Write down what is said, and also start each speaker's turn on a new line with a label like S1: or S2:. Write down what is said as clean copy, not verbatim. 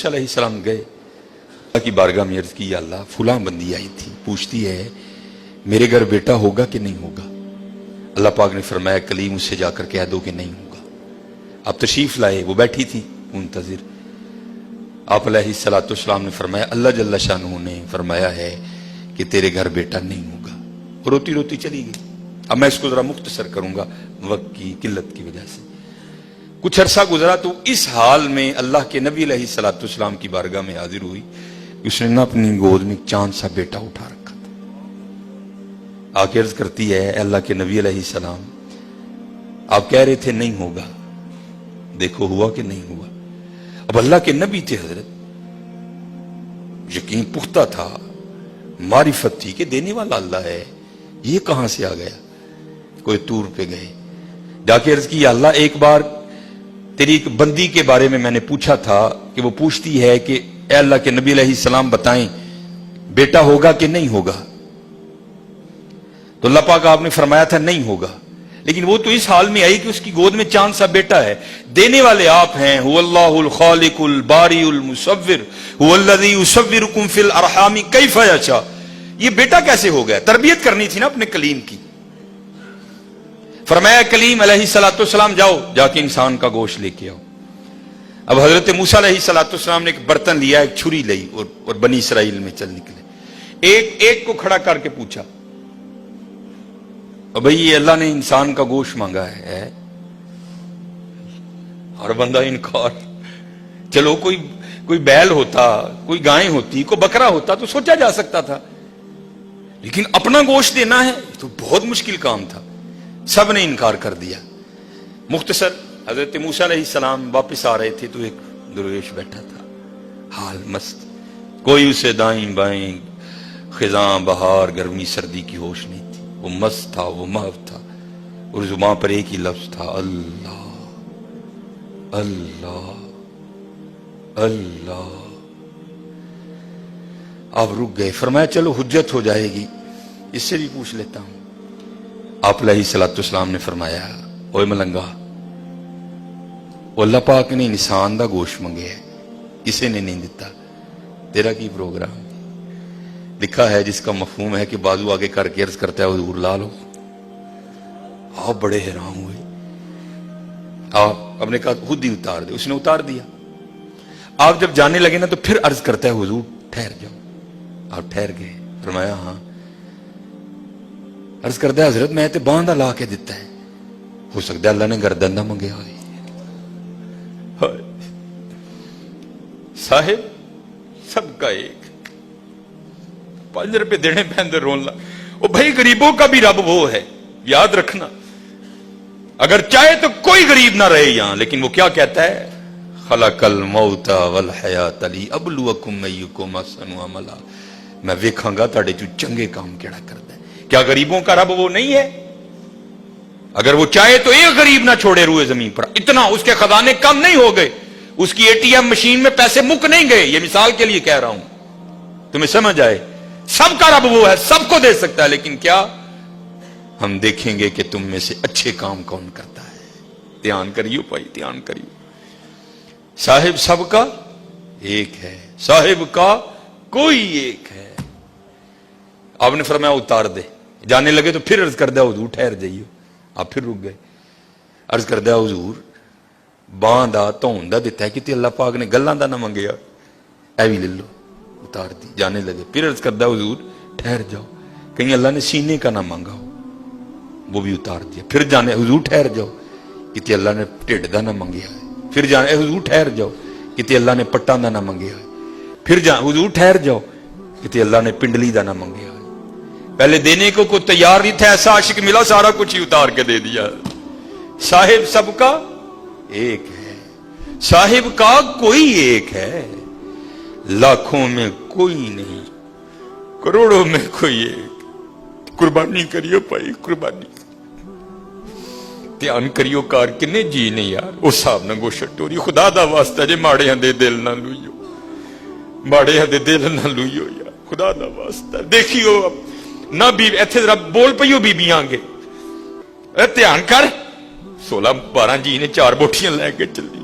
S1: علیہ السلام گئے اللہ کی بارگاہ میں عرض کی، یا اللہ فلاں بندی آئی تھی پوچھتی ہے میرے گھر بیٹا ہوگا کہ نہیں ہوگا۔ اللہ پاک نے فرمایا کلیم اس سے جا کر کہہ دو کہ نہیں ہوگا۔ آپ تشریف لائے، وہ بیٹھی تھی منتظر۔ آپ علیہ السلام نے فرمایا اللہ جل شانہ نے فرمایا ہے کہ تیرے گھر بیٹا نہیں ہوگا۔ روتی روتی چلی گئی۔ اب میں اس کو ذرا مختصر کروں گا وقت کی قلت کی وجہ سے۔ کچھ عرصہ گزرا تو اس حال میں اللہ کے نبی علیہ السلام کی بارگاہ میں حاضر ہوئی، اس نے نہ اپنی گود میں چاند سا بیٹا اٹھا رکھا تھا۔ آکے عرض کرتی ہے اے اللہ کے نبی علیہ السلام، آپ کہہ رہے تھے نہیں ہوگا، دیکھو ہوا کہ نہیں ہوا۔ اب اللہ کے نبی تھے حضرت، یقین پختہ تھا، معرفت تھی کہ دینے والا اللہ ہے، یہ کہاں سے آ گیا۔ کوئی طور پہ گئے، جا کے عرض کی یا اللہ ایک بار تیری ایک بندی کے بارے میں نے پوچھا تھا کہ وہ پوچھتی ہے کہ اے اللہ کے نبی علیہ السلام بتائیں بیٹا ہوگا کہ نہیں ہوگا۔ تو اللہ پاک آپ نے فرمایا تھا نہیں ہوگا، لیکن وہ تو اس حال میں آئی کہ اس کی گود میں چاند سا بیٹا ہے۔ دینے والے آپ ہیں، هو اللہ الخالق الباری المصور هو الذی یصورکم فی الارحام کیف یشاء۔ یہ بیٹا کیسے ہو گیا؟ تربیت کرنی تھی نا اپنے کلیم کی۔ فرمایا کلیم علیہ السلام جاؤ جا کے انسان کا گوشت لے کے آؤ۔ اب حضرت موسیٰ علیہ السلام نے ایک برتن لیا، ایک چھری لئی اور بنی اسرائیل میں چل نکلے۔ ایک کو کھڑا کر کے پوچھا بھئی یہ اللہ نے انسان کا گوشت مانگا ہے، ہر بندہ انکار۔ چلو کوئی بیل ہوتا، کوئی گائے ہوتی، کوئی بکرا ہوتا تو سوچا جا سکتا تھا، لیکن اپنا گوشت دینا ہے تو بہت مشکل کام تھا۔ سب نے انکار کر دیا۔ مختصر حضرت موسیٰ علیہ السلام واپس آ رہے تھے تو ایک درویش بیٹھا تھا، حال مست، کوئی اسے دائیں بائیں خزاں بہار گرمی سردی کی ہوش نہیں تھی۔ وہ مست تھا، وہ محو تھا، اور زبان پر ایک ہی لفظ تھا اللہ اللہ اللہ۔ آپ رک گئے، فرمایا چلو حجت ہو جائے گی، اس سے بھی پوچھ لیتا ہوں۔ آپ علیہ السلام نے فرمایا اوے ملنگا، اللہ پاک نے انسان دا گوشت منگے ہے، کسی نے نہیں دیتا، تیرا کی پروگرام۔ لکھا ہے جس کا مفہوم ہے کہ بازو آگے کر کے عرض کرتا ہے حضور لا لو۔ آپ بڑے حیران ہوئے، آپ نے کہا خود ہی اتار دے، اس نے اتار دیا۔ آپ جب جانے لگے نا تو پھر عرض کرتا ہے حضور ٹھہر جاؤ۔ آپ ٹھہر گئے، فرمایا ہاں۔ عرض کرتا ہے حضرت میں تے باندھا لا کے دیتا ہے، ہو سکتا ہے اللہ نے گردن نہ منگیا ہوئے۔ صاحب سب کا ایک، 5 روپے دینے پہ اندر رون لا۔ وہ بھائی غریبوں کا بھی رب وہ ہے، یاد رکھنا۔ اگر چاہے تو کوئی غریب نہ رہے یہاں، لیکن وہ کیا کہتا ہے خلق الموت والحیات لیبلوکم ایکم احسن عملا۔ میں ویکھاں گا تہاڈے چوں چنگے کام کیڑا کردا ہے۔ کیا غریبوں کا رب وہ نہیں ہے؟ اگر وہ چاہے تو ایک غریب نہ چھوڑے روئے زمین پر، اتنا اس کے خزانے کم نہیں ہو گئے، اس کی ATM مشین میں پیسے مک نہیں گئے۔ یہ مثال کے لیے کہہ رہا ہوں تمہیں سمجھ آئے۔ سب کا رب وہ ہے، سب کو دے سکتا ہے، لیکن کیا ہم دیکھیں گے کہ تم میں سے اچھے کام کون کرتا ہے۔ دھیان کریو بھائی، دھیان کریو۔ صاحب سب کا ایک ہے، صاحب کا کوئی ایک ہے۔ آپ نے فرمایا اتار دے۔ جانے لگے تو پھر عرض کر دیا حضور ٹھہر جائیو۔ آپ پھر رک گئے، عرض کر دیا حضور باں دا تون دا دیتا ہے کہ اللہ پاک نے گلاں دا نہ منگیا، اے بھی لے لو۔ اتار دی، جانے لگے، پھر عرض کر دیا حضور ٹھہر جاؤ، کہیں اللہ نے سینے کا نہ مانگا ہو، وہ بھی اتار دیا۔ پھر جانے حضور ٹھہر جاؤ، کہ اللہ نے ٹھڈ دا نہ منگیا ہے۔ پھر جانے حضور ٹھہر جاؤ، کہ اللہ نے پٹاں دا نہ منگیا ہے۔ پھر حضور ٹھہر جاؤ، کہ اللہ نے پنڈلی دا نہ منگیا ہے۔ پہلے دینے کو کوئی تیار نہیں تھا، ایسا عاشق ملا سارا کچھ ہی اتار کے دے دیا۔ صاحب سب کا ایک ہے، صاحب کا کوئی ایک ہے، لاکھوں میں کوئی نہیں، کروڑوں میں کوئی ایک۔ قربانی کریو بھائی، قربانی دھیان کریو کار کنے جی نے یار اس صاحب نہ گوشت ٹوری۔ خدا دا واسطہ جے ماڑے ہندے دل نہ لوئیو، ماڑے ہندے دل نہ لوئیو یار، خدا دا واسطہ دیکھیو نہ بھی ایتھے ذرا بول پئیو بیبیاں گے، دھیان کر۔ 16-12 جی نے 4 بوٹیاں لے کے چلی،